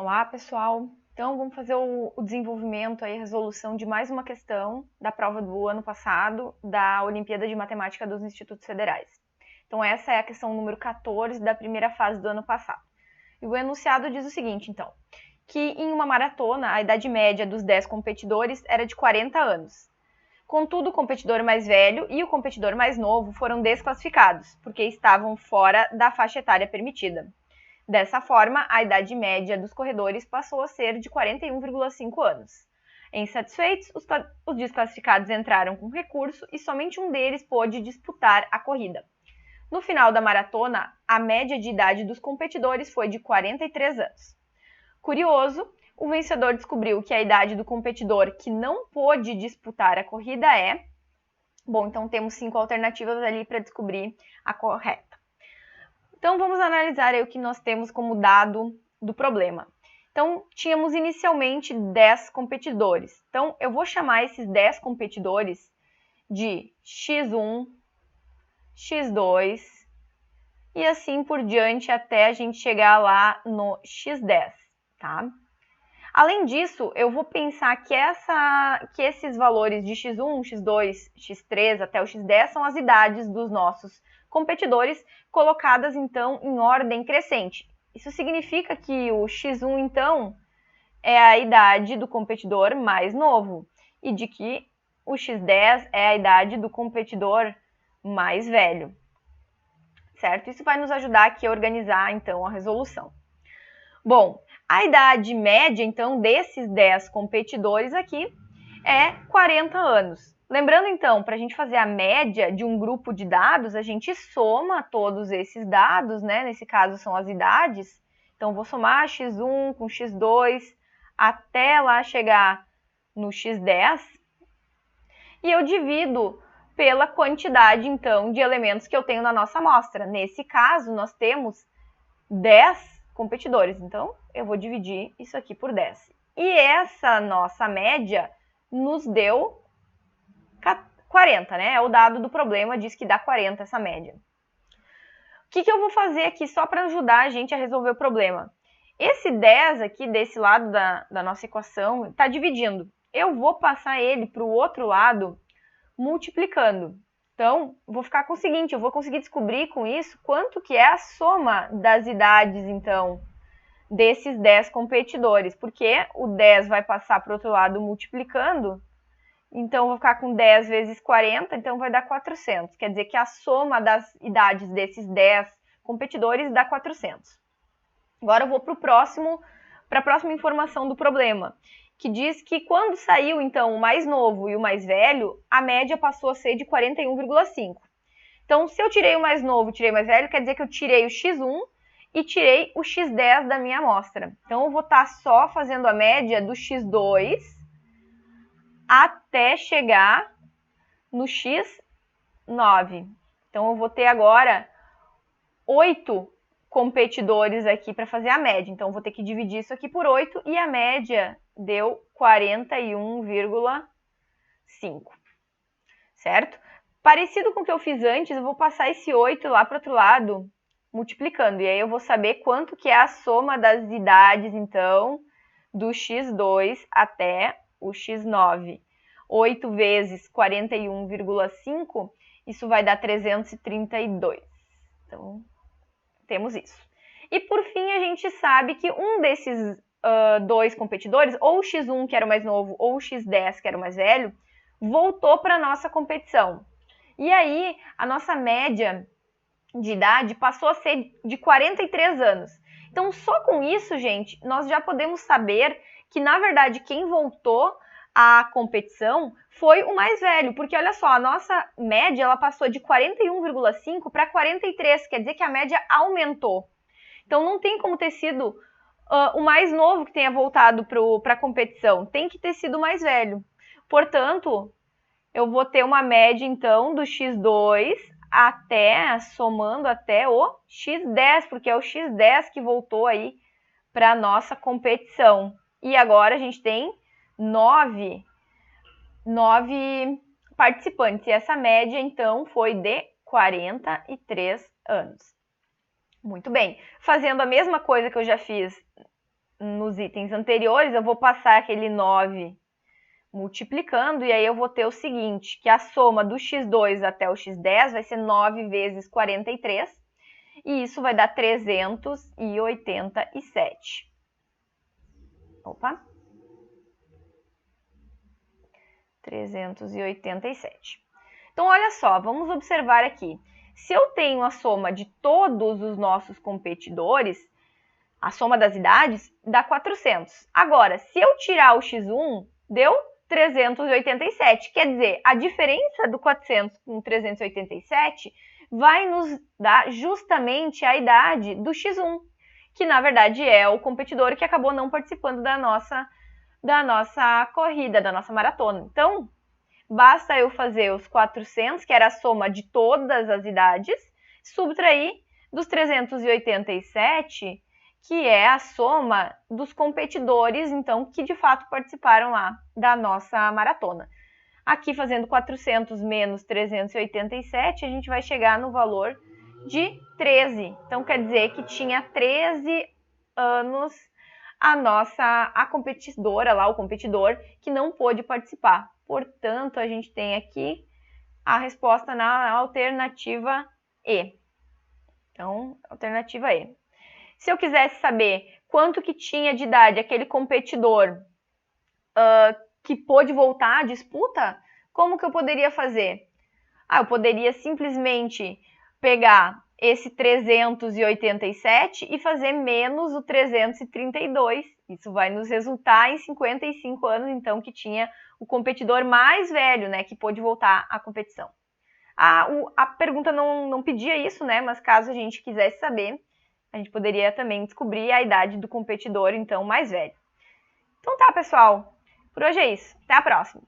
Olá, pessoal! Então, vamos fazer o desenvolvimento e a resolução de mais uma questão da prova do ano passado, da Olimpíada de Matemática dos Institutos Federais. Então, essa é a questão número 14 da primeira fase do ano passado. E o enunciado diz o seguinte, então, que em uma maratona, a idade média dos 10 competidores era de 40 anos. Contudo, o competidor mais velho e o competidor mais novo foram desclassificados, porque estavam fora da faixa etária permitida. Dessa forma, a idade média dos corredores passou a ser de 41,5 anos. Insatisfeitos, os desclassificados entraram com recurso e somente um deles pôde disputar a corrida. No final da maratona, a média de idade dos competidores foi de 43 anos. Curioso, o vencedor descobriu que a idade do competidor que não pôde disputar a corrida é... Bom, então temos 5 alternativas ali para descobrir a correta. Então, vamos analisar aí o que nós temos como dado do problema. Então, tínhamos inicialmente 10 competidores. Então, eu vou chamar esses 10 competidores de X1, X2 e assim por diante até a gente chegar lá no X10, tá? Além disso, eu vou pensar que esses valores de X1, X2, X3 até o X10 são as idades dos nossos competidores, colocadas então em ordem crescente. Isso significa que o X1 então é a idade do competidor mais novo e de que o X10 é a idade do competidor mais velho, certo? Isso vai nos ajudar aqui a organizar então a resolução. Bom, a idade média, então, desses 10 competidores aqui é 40 anos. Lembrando, então, para a gente fazer a média de um grupo de dados, a gente soma todos esses dados, né? Nesse caso, são as idades. Então, vou somar x1 com x2 até lá chegar no x10. E eu divido pela quantidade, então, de elementos que eu tenho na nossa amostra. Nesse caso, nós temos 10 competidores. Então, eu vou dividir isso aqui por 10. E essa nossa média nos deu 40, né? O dado do problema diz que dá 40 essa média. O que eu vou fazer aqui só para ajudar a gente a resolver o problema? Esse 10 aqui, desse lado da nossa equação, está dividindo. Eu vou passar ele para o outro lado multiplicando. Então, vou ficar com o seguinte, eu vou conseguir descobrir com isso quanto que é a soma das idades, então, desses 10 competidores, porque o 10 vai passar para o outro lado multiplicando, então vou ficar com 10 vezes 40, então vai dar 400. Quer dizer que a soma das idades desses 10 competidores dá 400. Agora eu vou para a próxima informação do problema, que diz que quando saiu, então, o mais novo e o mais velho, a média passou a ser de 41,5. Então, se eu tirei o mais novo e tirei o mais velho, quer dizer que eu tirei o x1 e tirei o x10 da minha amostra. Então, eu vou estar só fazendo a média do x2 até chegar no x9. Então, eu vou ter agora 8 competidores aqui para fazer a média. Então, eu vou ter que dividir isso aqui por 8 e a média deu 41,5, certo? Parecido com o que eu fiz antes, eu vou passar esse 8 lá para o outro lado, multiplicando. E aí eu vou saber quanto que é a soma das idades, então, do x2 até o x9. 8 vezes 41,5, isso vai dar 332. Então, temos isso. E por fim, a gente sabe que um desses dois competidores, ou o x1, que era o mais novo, ou o x10, que era o mais velho, voltou para a nossa competição. E aí, a nossa média de idade passou a ser de 43 anos. Então, só com isso, gente, nós já podemos saber que, na verdade, quem voltou à competição foi o mais velho, porque olha só, a nossa média ela passou de 41,5 para 43, quer dizer que a média aumentou. Então, não tem como ter sido o mais novo que tenha voltado para a competição, tem que ter sido o mais velho. Portanto, eu vou ter uma média, então, do x2 até, somando até o x10, porque é o x10 que voltou aí para a nossa competição. E agora a gente tem 9 participantes. E essa média, então, foi de 43 anos. Muito bem. Fazendo a mesma coisa que eu já fiz nos itens anteriores, eu vou passar aquele 9 multiplicando, e aí eu vou ter o seguinte, que a soma do x2 até o x10 vai ser 9 vezes 43, e isso vai dar 387. Opa! 387. Então, olha só, vamos observar aqui. Se eu tenho a soma de todos os nossos competidores, a soma das idades, dá 400. Agora, se eu tirar o x1, deu 387. Quer dizer, a diferença do 400 com 387 vai nos dar justamente a idade do x1, que na verdade é o competidor que acabou não participando da nossa corrida, da nossa maratona. Então, basta eu fazer os 400, que era a soma de todas as idades, subtrair dos 387, que é a soma dos competidores, então, que de fato participaram lá da nossa maratona. Aqui, fazendo 400 menos 387, a gente vai chegar no valor de 13. Então, quer dizer que tinha 13 anos a competidora lá, o competidor, que não pôde participar. Portanto, a gente tem aqui a resposta na alternativa E. Então, alternativa E. Se eu quisesse saber quanto que tinha de idade aquele competidor que pôde voltar à disputa, como que eu poderia fazer? Eu poderia simplesmente pegar esse 387 e fazer menos o 332. Isso vai nos resultar em 55 anos, então, que tinha o competidor mais velho, né, que pôde voltar à competição. A pergunta não pedia isso, né, mas caso a gente quisesse saber, a gente poderia também descobrir a idade do competidor, então, mais velho. Então tá, pessoal. Por hoje é isso. Até a próxima.